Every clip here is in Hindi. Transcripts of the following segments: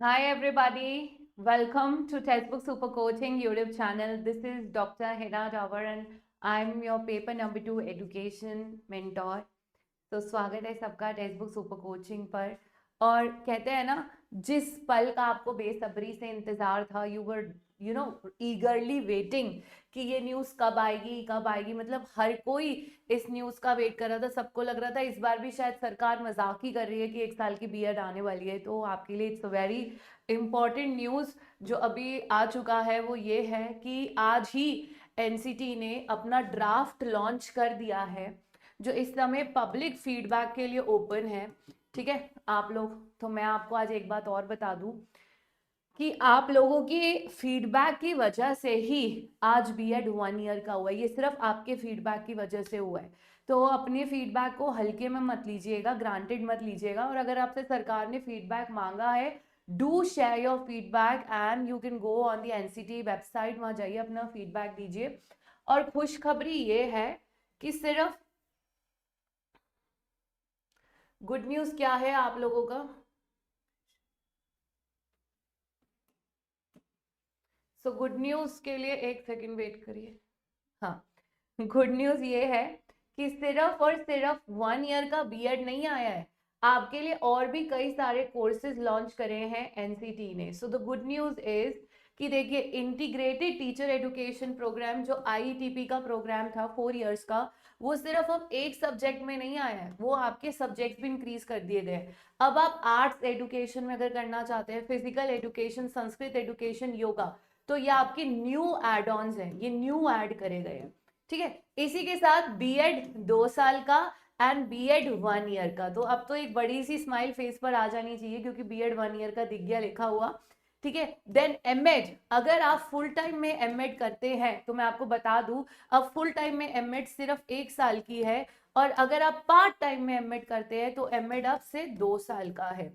Hi everybody, welcome to Textbook Super Coaching YouTube channel. This is Dr. Hira Jawar and I'm your paper number 2 education mentor. तो स्वागत है सबका टेक्स्ट सुपर कोचिंग पर। और कहते हैं ना, जिस पल का आपको बेसब्री से इंतजार था, यू वर ईगरली वेटिंग कि ये न्यूज़ कब आएगी। मतलब हर कोई इस न्यूज़ का वेट कर रहा था। सबको लग रहा था इस बार भी शायद सरकार मजाक ही कर रही है कि 1 साल की बीएड आने वाली है। तो आपके लिए इट्स वेरी इंपॉर्टेंट न्यूज़ जो अभी आ चुका है वो ये है कि आज ही एनसीटी ने अपना ड्राफ्ट लॉन्च कर दिया है, जो इस समय पब्लिक फीडबैक के लिए ओपन है। ठीक है आप लोग, तो मैं आपको आज एक बात और बता दूं कि आप लोगों की फीडबैक की वजह से ही आज बीएड 1 ईयर का हुआ है। ये सिर्फ आपके फीडबैक की वजह से हुआ है। तो अपने फीडबैक को हल्के में मत लीजिएगा, ग्रांटेड मत लीजिएगा। और अगर आपसे सरकार ने फीडबैक मांगा है, do share your feedback and you can go on the NCT website, वहां जाइए अपना फीडबैक दीजिए। और खुशखबरी ये है कि सिर्फ गुड न्यूज क्या है आप लोगों का। सो गुड न्यूज के लिए एक सेकंड वेट करिए। हाँ, गुड न्यूज ये है कि सिर्फ और सिर्फ 1 ईयर का बीएड नहीं आया है, आपके लिए और भी कई सारे कोर्सेज लॉन्च करे हैं एनसीटी ने। So the good news is कि देखिए, इंटीग्रेटेड टीचर एजुकेशन प्रोग्राम जो आईटीपी का प्रोग्राम था 4 ईयर्स का, वो सिर्फ अब एक सब्जेक्ट में नहीं आया है, वो आपके सब्जेक्ट भी इंक्रीज कर दिए गए। अब आप आर्ट्स एजुकेशन में अगर करना चाहते हैं, physical education, Sanskrit education, yoga, तो ये आपके न्यू एड ऑन्स हैं, ये न्यू ऐड करे गए हैं। ठीक है, इसी के साथ बीएड 2 साल का एंड बीएड 1 ईयर का। तो अब तो एक बड़ी सी स्माइल फेस पर आ जानी चाहिए क्योंकि बीएड 1 ईयर का दिख गया लिखा हुआ। ठीक है, देन एमएड, अगर आप फुल टाइम में एमएड करते हैं तो मैं आपको बता दूं, अब फुल टाइम में एमएड सिर्फ 1 साल की है। और अगर आप पार्ट टाइम में एमएड करते हैं तो एमएड अब से 2 साल का है।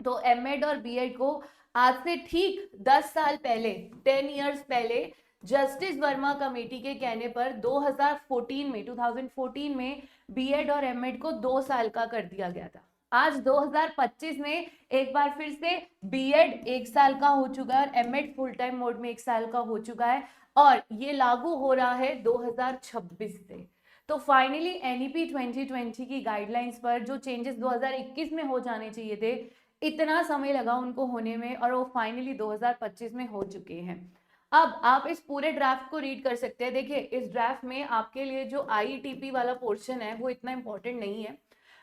तो एमएड और बीएड को आज से ठीक 10 साल पहले, 10 ईयर्स पहले, जस्टिस वर्मा कमेटी के कहने पर 2014 में बीएड और एमएड को 2 साल का कर दिया गया था। आज 2025 में एक बार फिर से बीएड 1 साल का हो चुका है और एमएड फुल टाइम मोड में 1 साल का हो चुका है। और ये लागू हो रहा है 2026 से। तो फाइनली एनईपी 2020 की गाइडलाइंस पर जो चेंजेस 2021 में हो जाने चाहिए थे, इतना समय लगा उनको होने में और वो फाइनली 2025 में हो चुके हैं। अब आप इस पूरे ड्राफ्ट को रीड कर सकते हैं। देखिए, इस ड्राफ्ट में आपके लिए जो आईटीपी वाला पोर्शन है वो इतना इंपॉर्टेंट नहीं है।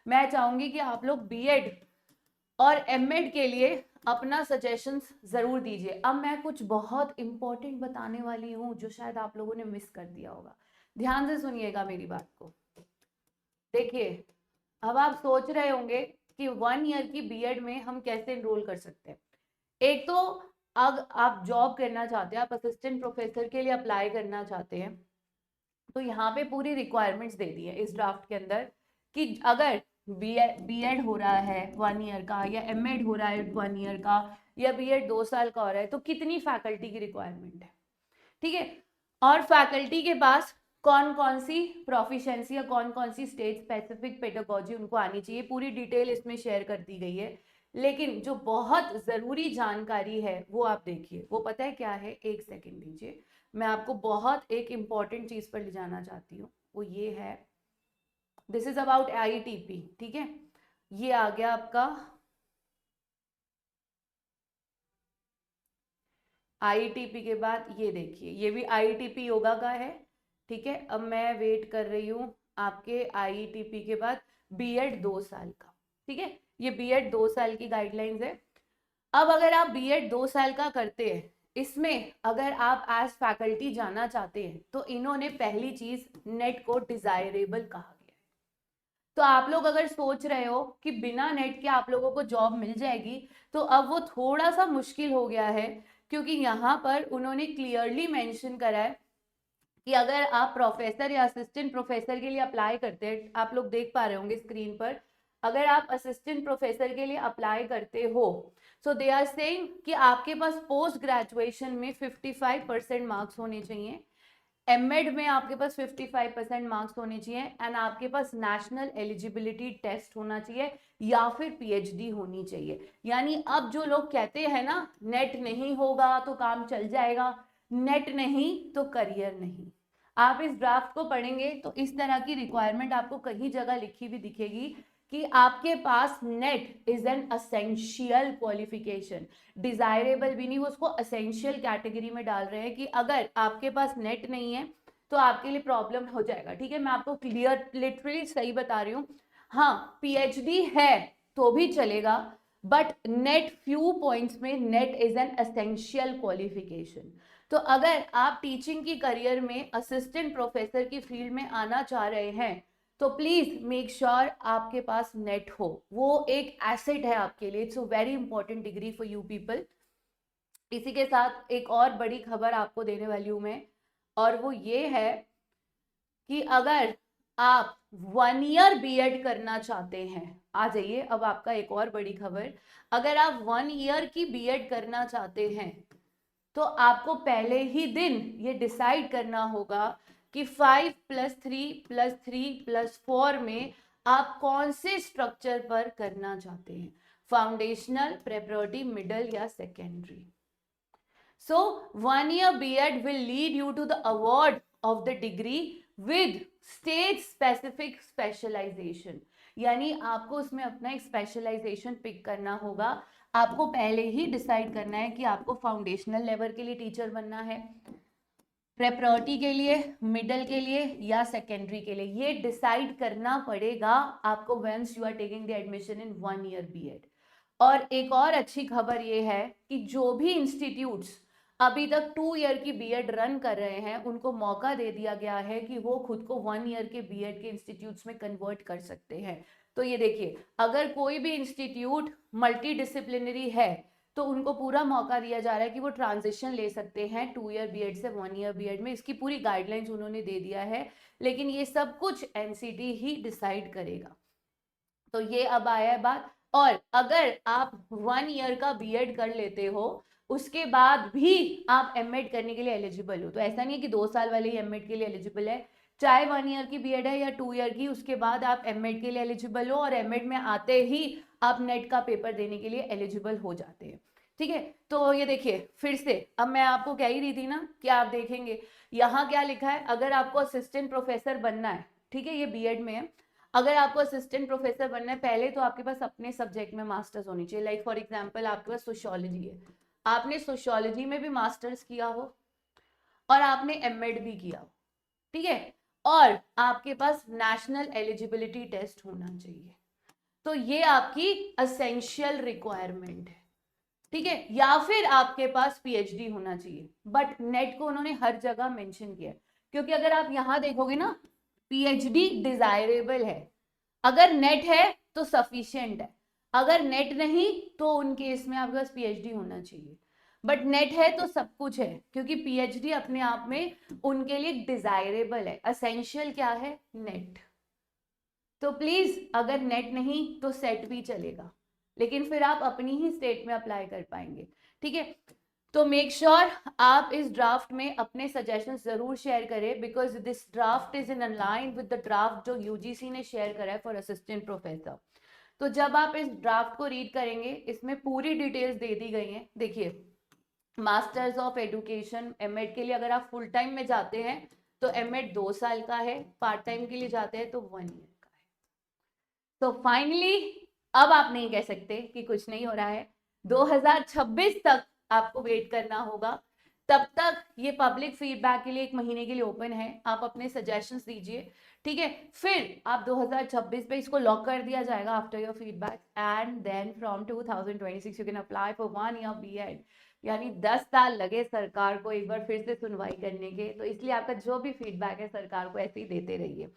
मैं चाहूंगी कि आप लोग बीएड और एमएड के लिए अपना सजेशंस जरूर दीजिए। अब मैं कुछ बहुत इंपॉर्टेंट बताने वाली हूँ जो शायद आप लोगों ने मिस कर दिया होगा। ध्यान से सुनिएगा मेरी बात को। देखिए, अब आप सोच रहे होंगे कि 1 ईयर की बीएड में हम कैसे एनरोल कर सकते हैं। एक तो अगर आप जॉब करना चाहते हैं, आप असिस्टेंट प्रोफेसर के लिए अप्लाई करना चाहते हैं, तो यहाँ पे पूरी रिक्वायरमेंट्स दे दी है इस ड्राफ्ट के अंदर कि अगर बीएड हो रहा है 1 ईयर का, या एमएड हो रहा है 1 ईयर का, या बीएड 2 साल का हो रहा है, तो कितनी फैकल्टी की रिक्वायरमेंट है। ठीक है, और फैकल्टी के पास कौन कौन सी प्रोफिशिएंसी या कौन कौन सी स्टेट स्पेसिफिक पेडागोजी उनको आनी चाहिए, पूरी डिटेल इसमें शेयर कर दी गई है। लेकिन जो बहुत जरूरी जानकारी है वो आप देखिए, वो पता है क्या है। एक सेकंड दीजिए, मैं आपको बहुत एक इंपॉर्टेंट चीज पर ले जाना चाहती हूँ। वो ये है, दिस इज अबाउट आईटीपी। ठीक है, ये आ गया आपका आईटीपी के बाद। ये देखिए, ये भी आईटीपी योगा का है। ठीक है, अब मैं वेट कर रही हूँ आपके आईटीपी के बाद बीएड 2 साल का। ठीक है, ये बीएड 2 साल की गाइडलाइंस है। अब अगर आप बीएड 2 साल का करते हैं, इसमें अगर आप एज फैकल्टी जाना चाहते हैं, तो इन्होंने पहली चीज नेट को डिजायरेबल कहा गया है। तो आप लोग अगर सोच रहे हो कि बिना नेट के आप लोगों को जॉब मिल जाएगी, तो अब वो थोड़ा सा मुश्किल हो गया है। क्योंकि यहाँ पर उन्होंने क्लियरली मेंशन करा है कि अगर आप प्रोफेसर या असिस्टेंट प्रोफेसर के लिए अप्लाई करते हैं, आप लोग देख पा रहे होंगे स्क्रीन पर, अगर आप असिस्टेंट प्रोफेसर के लिए अप्लाई करते हो, सो दे आर सेइंग कि आपके पास पोस्ट ग्रेजुएशन में 55% मार्क्स होने चाहिए एमएड में आपके पास 55% मार्क्स होने चाहिए एंड आपके पास नेशनल एलिजिबिलिटी टेस्ट होना चाहिए या फिर पीएचडी होनी चाहिए। यानी अब जो लोग कहते हैं ना नेट नहीं होगा तो काम चल जाएगा, नेट नहीं तो करियर नहीं। आप इस ड्राफ्ट को पढ़ेंगे तो इस तरह की रिक्वायरमेंट आपको कहीं जगह लिखी हुई दिखेगी कि आपके पास NET is an essential qualification, desirable भी नहीं, वो उसको असेंशियल कैटेगरी में डाल रहे हैं कि अगर आपके पास नेट नहीं है तो आपके लिए प्रॉब्लम हो जाएगा। ठीक है, मैं आपको क्लियर लिटरली सही बता रही हूँ। हाँ, पीएचडी है तो भी चलेगा, बट नेट फ्यू पॉइंट्स में net is an essential qualification. तो अगर आप टीचिंग की करियर में असिस्टेंट प्रोफेसर की फील्ड में आना चाह रहे हैं तो प्लीज मेक श्योर आपके पास नेट हो, वो एक एसेट है आपके लिए। It's a very important degree for you people. इसी के साथ एक और बड़ी खबर आपको देने वाली हूं मैं, और वो ये है कि अगर आप 1 ईयर बीएड करना चाहते हैं, आ जाइए अब आपका एक और बड़ी खबर, अगर आप 1 ईयर की बीएड करना चाहते हैं तो आपको पहले ही दिन ये डिसाइड करना होगा कि 5+3+3+4 में आप कौन से स्ट्रक्चर पर करना चाहते हैं, फाउंडेशनल, प्रेपरेटरी, मिडल या secondary. So 1 year B.Ed will lead you to the award of the degree with stage specific specialization। यानी आपको उसमें अपना एक स्पेशलाइजेशन पिक करना होगा। आपको पहले ही डिसाइड करना है कि आपको फाउंडेशनल लेवल के लिए टीचर बनना है, प्रेपरेटरी के लिए, मिडल के लिए या सेकेंडरी के लिए। ये डिसाइड करना पड़ेगा आपको once you are taking the admission in 1 year B.Ed। और एक और अच्छी खबर ये है कि जो भी इंस्टीट्यूट्स अभी तक 2 ईयर की बीएड रन कर रहे हैं उनको मौका दे दिया गया है कि वो खुद को 1 ईयर के बीएड के इंस्टीट्यूट्स में कन्वर्ट कर सकते हैं। तो ये देखिए, अगर कोई भी इंस्टीट्यूट मल्टी डिसिप्लिनरी है तो उनको पूरा मौका दिया जा रहा है कि वो ट्रांजिशन ले सकते हैं 2 ईयर बीएड से 1 ईयर बीएड में। इसकी पूरी गाइडलाइंस उन्होंने दे दिया है, लेकिन ये सब कुछ एनसीटी ही डिसाइड करेगा। तो ये अब आया है बात। और अगर आप 1 ईयर का बीएड कर लेते हो उसके बाद भी आप एमएड करने के लिए एलिजिबल हो, तो ऐसा नहीं है कि 2 साल वाले ही एमएड के लिए एलिजिबल है। चाहे 1 ईयर की बीएड है या 2 ईयर की, उसके बाद आप एमएड के लिए एलिजिबल हो और एमएड में आते ही आप नेट का पेपर देने के लिए एलिजिबल हो जाते हैं। ठीक है, तो ये देखिए फिर से, अब मैं आपको कह ही रही थी ना कि आप देखेंगे यहाँ क्या लिखा है, अगर आपको असिस्टेंट प्रोफेसर बनना है, ठीक है ये बीएड में है, अगर आपको असिस्टेंट प्रोफेसर बनना है पहले तो आपके पास अपने सब्जेक्ट में मास्टर्स होनी चाहिए। लाइक फॉर एग्जांपल आपके पास सोशियोलॉजी है, आपने सोशियोलॉजी में भी मास्टर्स किया हो और आपने एमएड भी किया हो, ठीक है, और आपके पास नेशनल एलिजिबिलिटी टेस्ट होना चाहिए। तो ये आपकी असेंशियल रिक्वायरमेंट है, ठीक है, या फिर आपके पास पीएचडी होना चाहिए। बट नेट को उन्होंने हर जगह मेंशन किया, क्योंकि अगर आप यहां देखोगे ना पीएचडी डिजायरेबल है, अगर नेट है तो सफिशिएंट है, अगर नेट नहीं तो उन केस में आपके पास पीएचडी होना चाहिए। बट नेट है तो सब कुछ है, क्योंकि पीएचडी अपने आप में उनके लिए डिजायरेबल है। असेंशियल क्या है? नेट। तो प्लीज अगर नेट नहीं तो सेट भी चलेगा, लेकिन फिर आप अपनी ही स्टेट में अप्लाई कर पाएंगे। ठीक है, तो मेक श्योर आप इस ड्राफ्ट में अपने सजेशंस जरूर शेयर करें, because this draft is in line with the draft जो यूजीसी ने शेयर करा है फॉर असिस्टेंट प्रोफेसर। तो जब आप इस ड्राफ्ट को रीड करेंगे इसमें पूरी डिटेल्स दे दी गई हैं। देखिए, मास्टर्स ऑफ एजुकेशन एमएड के लिए अगर आप फुल टाइम में जाते हैं तो एमएड 2 साल का है, पार्ट टाइम के लिए जाते हैं तो 1 ईयर का है। तो फाइनली अब आप नहीं कह सकते कि कुछ नहीं हो रहा है। 2026 तक आपको वेट करना होगा, तब तक ये पब्लिक फीडबैक के लिए 1 महीने के लिए ओपन है। आप अपने सजेशंस दीजिए, ठीक है, फिर आप 2026 पे इसको लॉक कर दिया जाएगा after your feedback, and then from 2026 you can apply for 1 year BEd. यानी 10 साल लगे सरकार को एक बार फिर से सुनवाई करने के, तो इसलिए आपका जो भी फीडबैक है सरकार को ऐसे ही देते रहिए।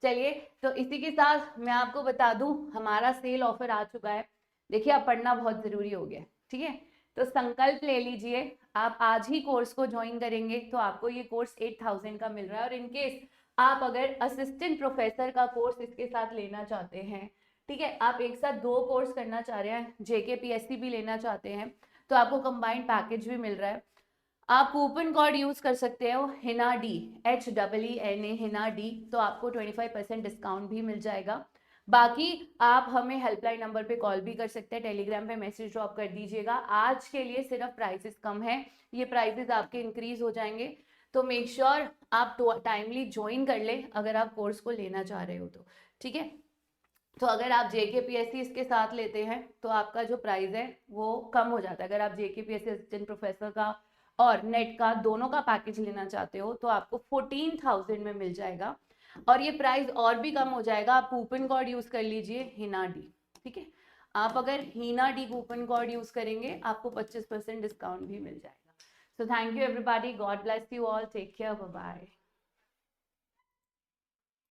चलिए, तो इसी के साथ मैं आपको बता दूं हमारा सेल ऑफर आ चुका है। देखिए, अब पढ़ना बहुत जरूरी हो गया, ठीक है, तो संकल्प ले लीजिए, आप आज ही कोर्स को ज्वाइन करेंगे तो आपको ये कोर्स 8000 का मिल रहा है। और इनकेस आप अगर असिस्टेंट प्रोफेसर का कोर्स इसके साथ लेना चाहते हैं, ठीक है, आप एक साथ 2 कोर्स करना चाह रहे हैं, जेके पीएससी भी लेना चाहते हैं, तो आपको कंबाइंड पैकेज भी मिल रहा है। आप कूपन कोड यूज कर सकते हो Hina D, HEENA Hina D, तो आपको 25% डिस्काउंट भी मिल जाएगा। बाकी आप हमें हेल्पलाइन नंबर पे कॉल भी कर सकते हैं, टेलीग्राम पे मैसेज ड्रॉप कर दीजिएगा। आज के लिए सिर्फ प्राइसेस कम है, ये प्राइसेस आपके इंक्रीज हो जाएंगे, तो मेक श्योर आप टाइमली ज्वाइन कर ले अगर आप कोर्स को लेना चाह रहे हो तो, ठीक है। तो अगर आप JKPSC इसके साथ लेते हैं तो आपका जो प्राइस है वो कम हो जाता है। अगर आप JKPSC असिस्टेंट प्रोफेसर का और नेट का दोनों का पैकेज लेना चाहते हो तो आपको 14,000 में मिल जाएगा, और ये प्राइस और भी कम हो जाएगा। आप कूपन कोड यूज कर लीजिए हिना डी, ठीक है। आप अगर Hina D coupon code use करेंगे आपको 25% डिस्काउंट भी मिल जाएगा। So thank you everybody, god bless you all, take care, bye bye.